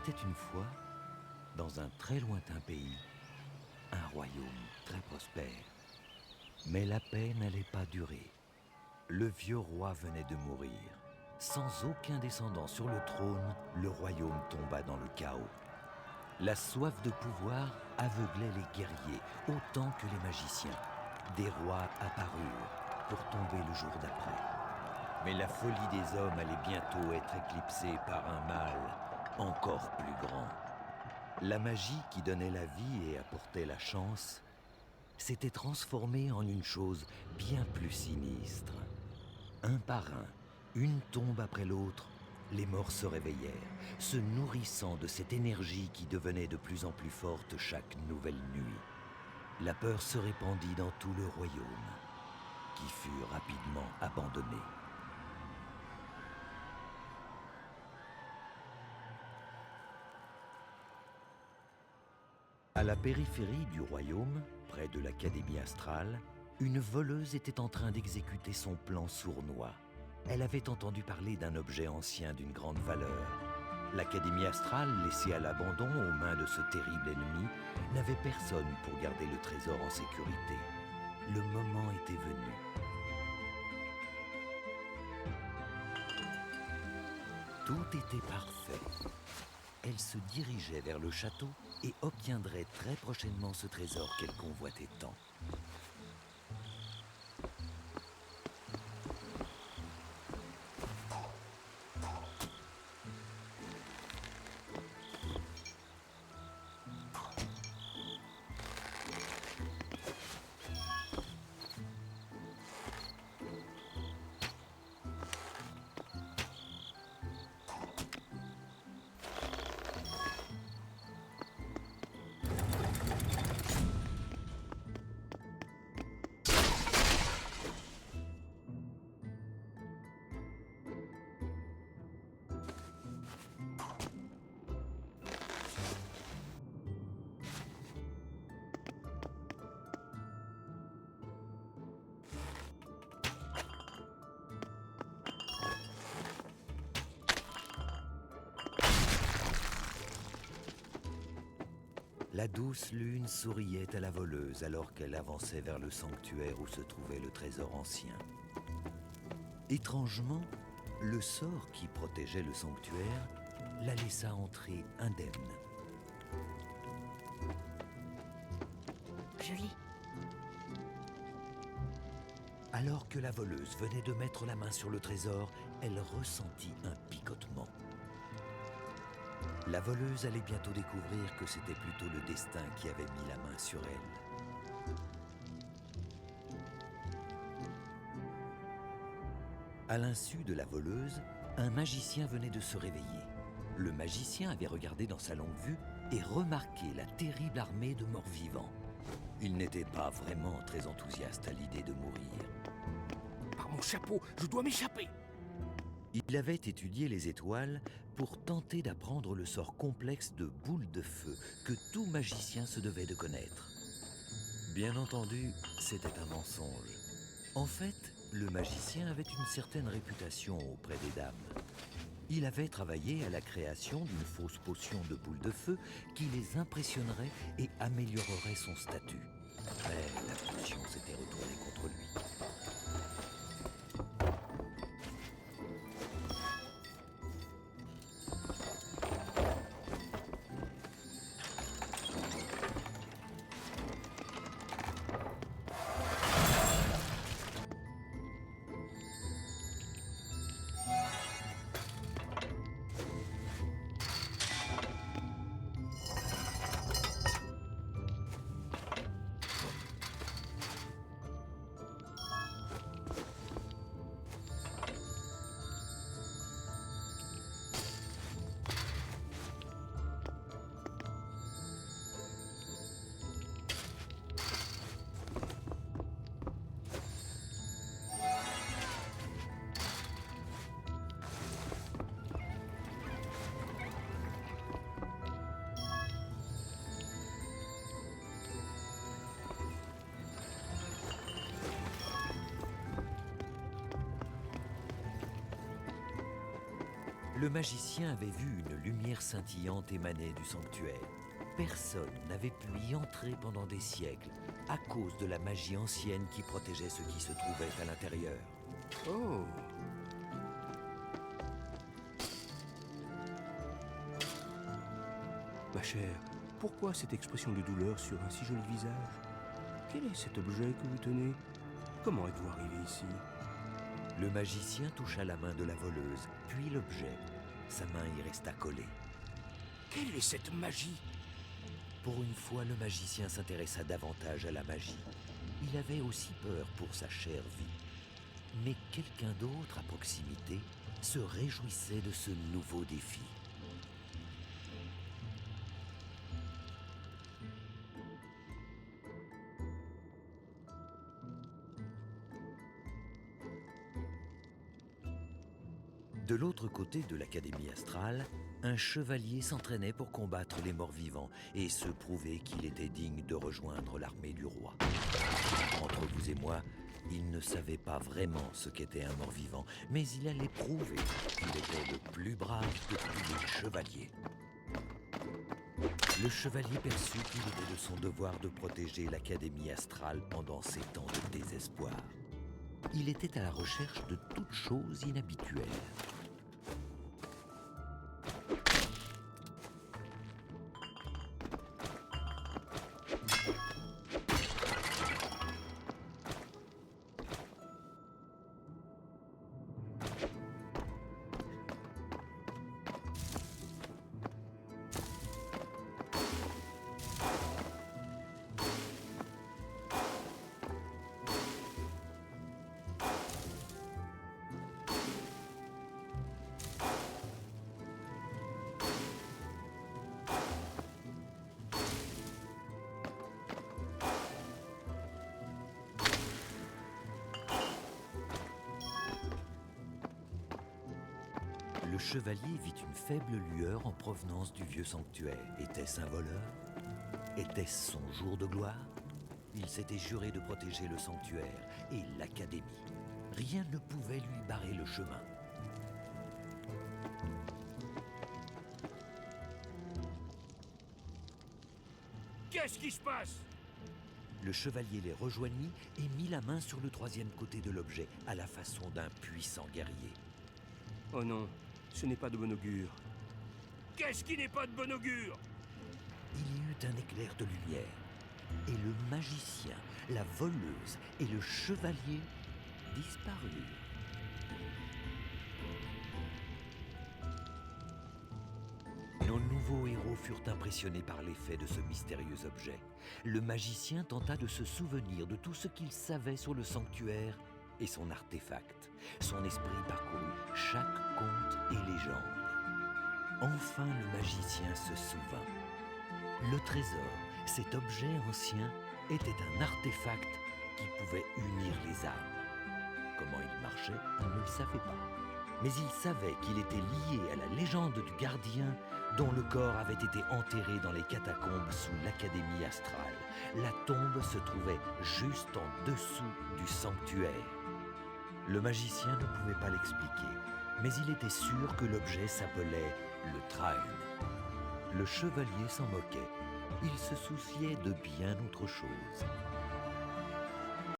était une fois, dans un très lointain pays, un royaume très prospère. Mais la paix n'allait pas durer. Le vieux roi venait de mourir. Sans aucun descendant sur le trône, le royaume tomba dans le chaos. La soif de pouvoir aveuglait les guerriers autant que les magiciens. Des rois apparurent pour tomber le jour d'après. Mais la folie des hommes allait bientôt être éclipsée par un mal encore plus grand. La magie qui donnait la vie et apportait la chance s'était transformée en une chose bien plus sinistre. Un par un, une tombe après l'autre, les morts se réveillèrent, se nourrissant de cette énergie qui devenait de plus en plus forte chaque nouvelle nuit. La peur se répandit dans tout le royaume, qui fut rapidement abandonné. À la périphérie du royaume, près de l'Académie astrale, une voleuse était en train d'exécuter son plan sournois. Elle avait entendu parler d'un objet ancien d'une grande valeur. L'Académie astrale, laissée à l'abandon aux mains de ce terrible ennemi, n'avait personne pour garder le trésor en sécurité. Le moment était venu. Tout était parfait. Elle se dirigeait vers le château et obtiendrait très prochainement ce trésor qu'elle convoitait tant. La douce lune souriait à la voleuse alors qu'elle avançait vers le sanctuaire où se trouvait le trésor ancien. Étrangement, le sort qui protégeait le sanctuaire la laissa entrer indemne. Je lis. Alors que la voleuse venait de mettre la main sur le trésor, elle ressentit un picotement. La voleuse allait bientôt découvrir que c'était plutôt le destin qui avait mis la main sur elle. À l'insu de la voleuse, un magicien venait de se réveiller. Le magicien avait regardé dans sa longue vue et remarqué la terrible armée de morts-vivants. Il n'était pas vraiment très enthousiaste à l'idée de mourir. Par mon chapeau, je dois m'échapper! Il avait étudié les étoiles pour tenter d'apprendre le sort complexe de boule de feu que tout magicien se devait de connaître. Bien entendu, c'était un mensonge. En fait, le magicien avait une certaine réputation auprès des dames. Il avait travaillé à la création d'une fausse potion de boule de feu qui les impressionnerait et améliorerait son statut. Mais la potion s'était retournée contre lui. Le magicien avait vu une lumière scintillante émanait du sanctuaire. Personne n'avait pu y entrer pendant des siècles à cause de la magie ancienne qui protégeait ceux qui se trouvaient à l'intérieur. Oh. Ma chère, pourquoi cette expression de douleur sur un si joli visage? Quel est cet objet que vous tenez? Comment êtes-vous arrivé ici? Le magicien toucha la main de la voleuse, puis l'objet. Sa main y resta collée. Quelle est cette magie? Pour une fois, le magicien s'intéressa davantage à la magie. Il avait aussi peur pour sa chère vie. Mais quelqu'un d'autre à proximité se réjouissait de ce nouveau défi. De l'autre côté de l'Académie astrale, un chevalier s'entraînait pour combattre les morts-vivants et se prouver qu'il était digne de rejoindre l'armée du roi. Entre vous et moi, il ne savait pas vraiment ce qu'était un mort-vivant, mais il allait prouver qu'il était le plus brave de tous les chevaliers. Le chevalier perçut qu'il était de son devoir de protéger l'Académie astrale pendant ces temps de désespoir. Il était à la recherche de toutes choses inhabituelles. Le chevalier vit une faible lueur en provenance du vieux sanctuaire. Était-ce un voleur? Était-ce son jour de gloire? Il s'était juré de protéger le sanctuaire et l'Académie. Rien ne pouvait lui barrer le chemin. Qu'est-ce qui se passe? Le chevalier les rejoignit et mit la main sur le troisième côté de l'objet, à la façon d'un puissant guerrier. Oh non, ce n'est pas de bon augure. Qu'est-ce qui n'est pas de bon augure? Il y eut un éclair de lumière, et le magicien, la voleuse et le chevalier disparurent. Nos nouveaux héros furent impressionnés par l'effet de ce mystérieux objet. Le magicien tenta de se souvenir de tout ce qu'il savait sur le sanctuaire et son artefact. Son esprit parcourut chaque conte et légende. Enfin, le magicien se souvint. Le trésor, cet objet ancien, était un artefact qui pouvait unir les âmes. Comment il marchait, il ne le savait pas. Mais il savait qu'il était lié à la légende du gardien dont le corps avait été enterré dans les catacombes sous l'Académie astrale. La tombe se trouvait juste en dessous du sanctuaire. Le magicien ne pouvait pas l'expliquer, mais il était sûr que l'objet s'appelait le Traun. Le chevalier s'en moquait. Il se souciait de bien autre chose.